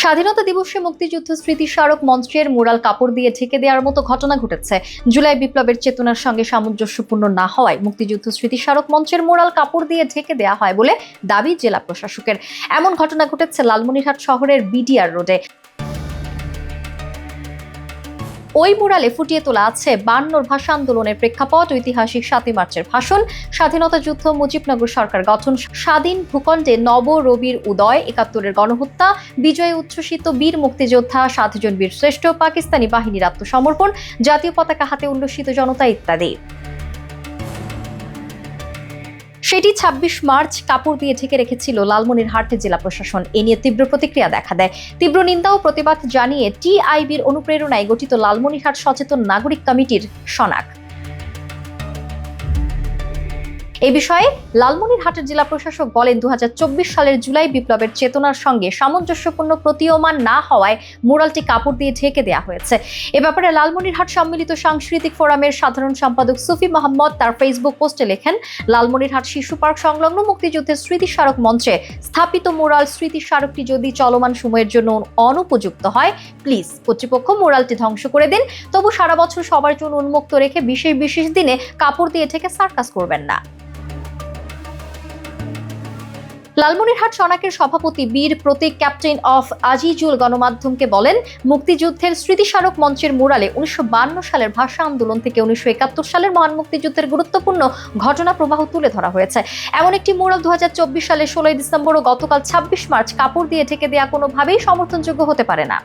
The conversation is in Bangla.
স্বাধীনতা দিবসে মুক্তিযুদ্ধ স্মৃতিস্মারক মঞ্চের মুরাল কাপড় দিয়ে ঢেকে দেওয়ার মতো ঘটনা ঘটেছে। জুলাই বিপ্লবের চেতনার সঙ্গে সামঞ্জস্যপূর্ণ না হওয়ায় মুক্তিযুদ্ধ স্মৃতিস্মারক মঞ্চের মুরাল কাপড় দিয়ে ঢেকে দেওয়া হয় বলে দাবি জেলা প্রশাসকের। এমন ঘটনা ঘটেছে লালমনিরহাট শহরের বিডিআর রোডে। ওই মুরালে ফুটিয়ে তোলা আছে 52 ভাষা আন্দোলনের প্রেক্ষাপট, ঐতিহাসিক 7 মার্চের ভাষণ, স্বাধীনতা যুদ্ধ, মুজিবনগর সরকার গঠন, স্বাধীন ভূখণ্ডে নব রবির উদয়, 71-এর গণহত্যা, বিজয়ে উচ্ছ্বসিত বীর মুক্তিযোদ্ধা, 7 জন বীর শ্রেষ্ঠ, পাকিস্তানি বাহিনীর আত্মসমর্পণ, জাতীয় পতাকা হাতে উল্লসিত জনতা ইত্যাদি। সেটি 26 মার্চ কাপড় দিয়ে ঢেকে রেখেছিল লালমনিরহাট জেলা প্রশাসন। এ নিয়ে তীব্র প্রতিক্রিয়া দেখা দেয়। তীব্র নিন্দা ও প্রতিবাদ জানিয়ে টিআইবির অনুপ্রেরণায় গঠিত লালমনিরহাট সচেতন নাগরিক কমিটির সনাক। এ বিষয়ে লালমনিরহাটের জেলা প্রশাসক বলেন, 2024 সালের জুলাই বিপ্লবের চেতনার সঙ্গে সামঞ্জস্যপূর্ণ প্রতীয়মান না হওয়ায় মুরালটি কাপড় দিয়ে ঢেকে দেওয়া হয়েছে। এ ব্যাপারে লালমনিরহাট সম্মিলিত সাংস্কৃতিক ফোরামের সাধারণ সম্পাদক সুফি মোহাম্মদ তার ফেসবুক পোস্টে লেখেন, লালমনিরহাট শিশু পার্ক সংলগ্ন মুক্তিযুদ্ধের স্মৃতিস্মারক মঞ্চে স্থাপিত মুরাল স্মৃতিস্মারকটি যদি চলমান সময়ের জন্য অনুপযুক্ত হয়, প্লিজ কর্তৃপক্ষ মুরালটি ধ্বংস করে দিন। তবু সারা বছর সবার জন্য উন্মুক্ত রেখে বিশেষ দিনে কাপড় দিয়ে ঢেকে সার্কাস করবেন না। লালমনিরহাট সনাকের সভাপতি বীর প্রতীক ক্যাপ্টেন অফ আজিজুল গণমাধ্যমকে বলেন, মুক্তিযুদ্ধের স্মৃতিস্মারক মঞ্চের মুরালে 1952 সালের ভাষা আন্দোলন থেকে 1971 সালের মহান মুক্তিযুদ্ধের গুরুত্বপূর্ণ ঘটনা প্রবাহ তুলে ধরা হয়েছে। এমন একটি মুরাল 2024 সালের 16 ডিসেম্বর ও গতকাল 26 মার্চ কাপড় দিয়ে ঢেকে দেওয়া কোনোভাবেই সমর্থনযোগ্য হতে পারে না।